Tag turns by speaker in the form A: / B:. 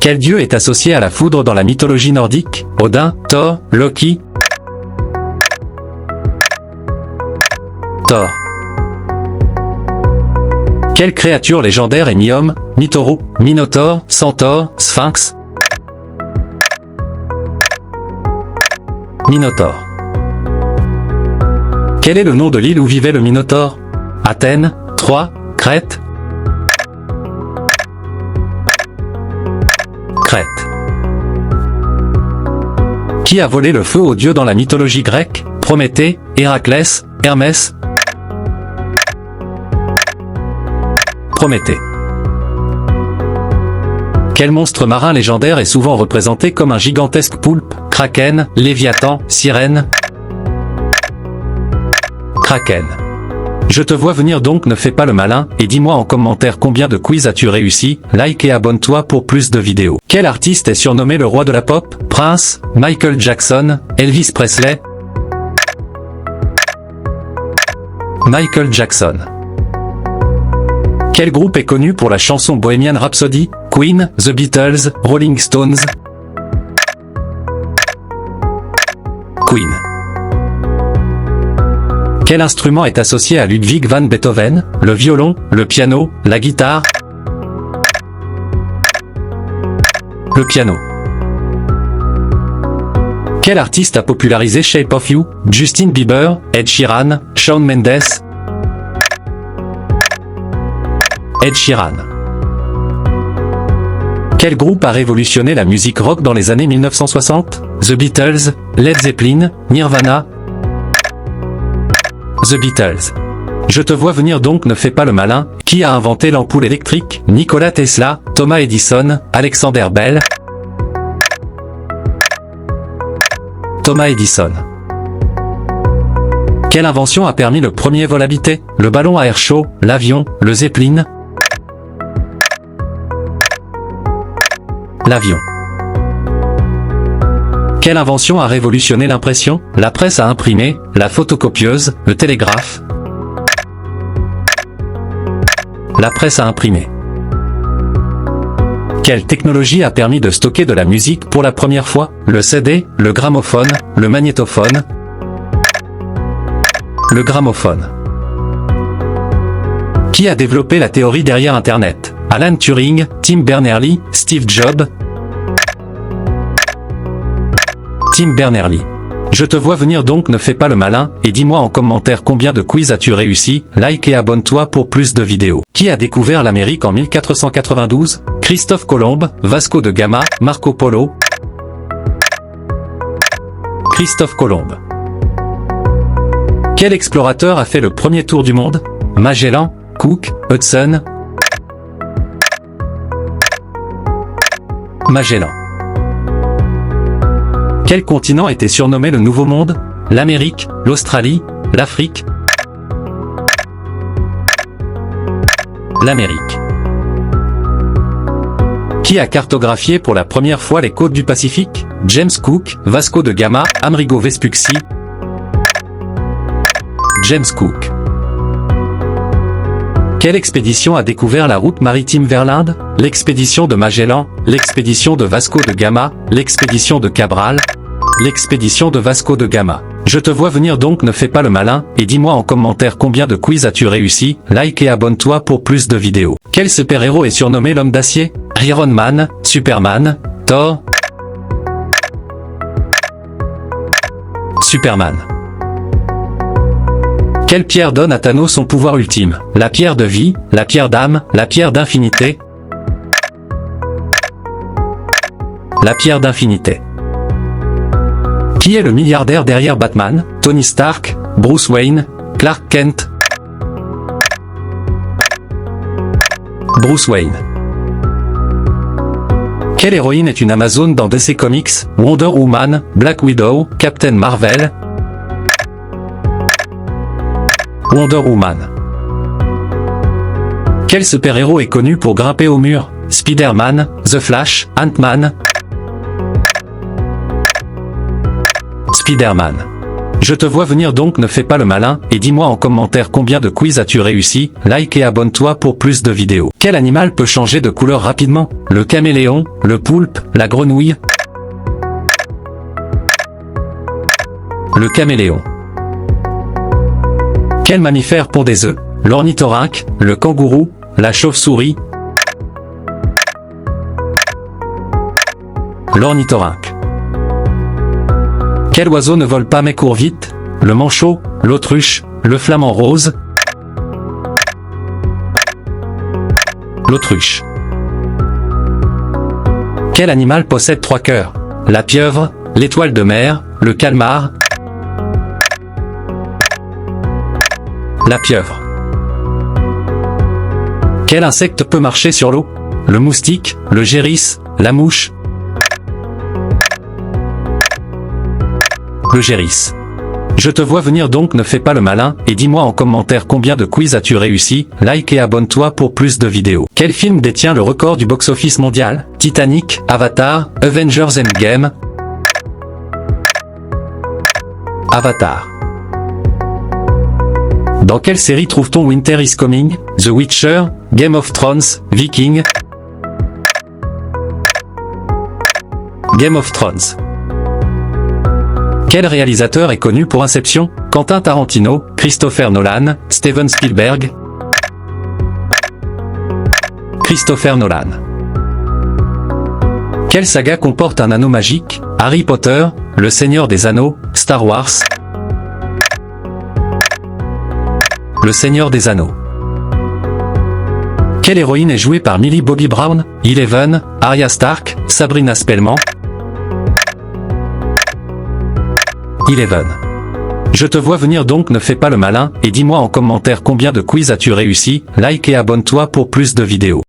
A: Quel dieu est associé à la foudre dans la mythologie nordique? Odin, Thor, Loki? Thor. Quelle créature légendaire est mi-homme, mi-taureau, minotaure, centaure, sphinx? Minotaure. Quel est le nom de l'île où vivait le Minotaure? Athènes, Troie, Crète? Crète. Qui a volé le feu aux dieux dans la mythologie grecque? Prométhée, Héraclès, Hermès? Prométhée. Quel monstre marin légendaire est souvent représenté comme un gigantesque poulpe? Kraken, Léviathan, Sirène? Kraken. Je te vois venir, donc ne fais pas le malin, et dis-moi en commentaire combien de quiz as-tu réussi, like et abonne-toi pour plus de vidéos. Quel artiste est surnommé le roi de la pop? Prince, Michael Jackson, Elvis Presley? Michael Jackson. Quel groupe est connu pour la chanson Bohemian Rhapsody? Queen, The Beatles, Rolling Stones? Queen. Quel instrument est associé à Ludwig van Beethoven? Le violon, le piano, la guitare? Le piano. Quel artiste a popularisé Shape of You? Justin Bieber, Ed Sheeran, Shawn Mendes? Ed Sheeran. Quel groupe a révolutionné la musique rock dans les années 1960? The Beatles, Led Zeppelin, Nirvana? The Beatles. Je te vois venir, donc ne fais pas le malin. Qui a inventé l'ampoule électrique? Nikola Tesla, Thomas Edison, Alexander Bell? Thomas Edison. Quelle invention a permis le premier vol habité? Le ballon à air chaud, l'avion, le Zeppelin? L'avion. Quelle invention a révolutionné l'impression? La presse à imprimer, la photocopieuse, le télégraphe? La presse à imprimer. Quelle technologie a permis de stocker de la musique pour la première fois? Le CD, le gramophone, le magnétophone? Le gramophone. Qui a développé la théorie derrière Internet? Alan Turing, Tim Berners-Lee, Steve Jobs? Tim Berners-Lee. Je te vois venir, donc ne fais pas le malin, et dis-moi en commentaire combien de quiz as-tu réussi, like et abonne-toi pour plus de vidéos. Qui a découvert l'Amérique en 1492? Christophe Colomb, Vasco de Gama, Marco Polo? Christophe Colomb. Quel explorateur a fait le premier tour du monde? Magellan, Cook, Hudson? Magellan. Quel continent était surnommé le Nouveau Monde? L'Amérique, l'Australie, l'Afrique? L'Amérique. Qui a cartographié pour la première fois les côtes du Pacifique? James Cook, Vasco de Gama, Amerigo Vespucci? James Cook. Quelle expédition a découvert la route maritime vers l'Inde? L'expédition de Magellan, l'expédition de Vasco de Gama, l'expédition de Cabral? L'expédition de Vasco de Gama. Je te vois venir, donc ne fais pas le malin, et dis-moi en commentaire combien de quiz as-tu réussi, like et abonne-toi pour plus de vidéos. Quel super-héros est surnommé l'homme d'acier? Iron Man, Superman, Thor? Superman. Quelle pierre donne à Thanos son pouvoir ultime? La pierre de vie, la pierre d'âme, la pierre d'infinité? La pierre d'infinité. Qui est le milliardaire derrière Batman? Tony Stark, Bruce Wayne, Clark Kent? Bruce Wayne. Quelle héroïne est une Amazone dans DC Comics? Wonder Woman, Black Widow, Captain Marvel? Wonder Woman. Quel super-héros est connu pour grimper au mur? Spider-Man, The Flash, Ant-Man? Spider-Man. Je te vois venir donc ne fais pas le malin, et dis-moi en commentaire combien de quiz as-tu réussi, like et abonne-toi pour plus de vidéos. Quel animal peut changer de couleur rapidement? Le caméléon, le poulpe, la grenouille? Le caméléon. Quel mammifère pond des œufs? L'ornithorynque, le kangourou, la chauve-souris? L'ornithorynque. Quel oiseau ne vole pas mais court vite? Le manchot, l'autruche, le flamant rose? L'autruche. Quel animal possède 3 cœurs? La pieuvre, l'étoile de mer, le calmar? La pieuvre. Quel insecte peut marcher sur l'eau? Le moustique, le géris, la mouche? Le géris. Je te vois venir donc ne fais pas le malin, et dis-moi en commentaire combien de quiz as-tu réussi, like et abonne-toi pour plus de vidéos. Quel film détient le record du box-office mondial? Titanic, Avatar, Avengers Endgame? Avatar. Dans quelle série trouve-t-on Winter is Coming, The Witcher, Game of Thrones, Viking? Game of Thrones. Quel réalisateur est connu pour Inception? Quentin Tarantino, Christopher Nolan, Steven Spielberg? Christopher Nolan. Quelle saga comporte un anneau magique? Harry Potter, Le Seigneur des Anneaux, Star Wars? Le Seigneur des Anneaux. Quelle héroïne est jouée par Millie Bobby Brown? Eleven, Arya Stark, Sabrina Spellman? Eleven. Je te vois venir donc ne fais pas le malin, et dis-moi en commentaire combien de quiz as-tu réussi, like et abonne-toi pour plus de vidéos.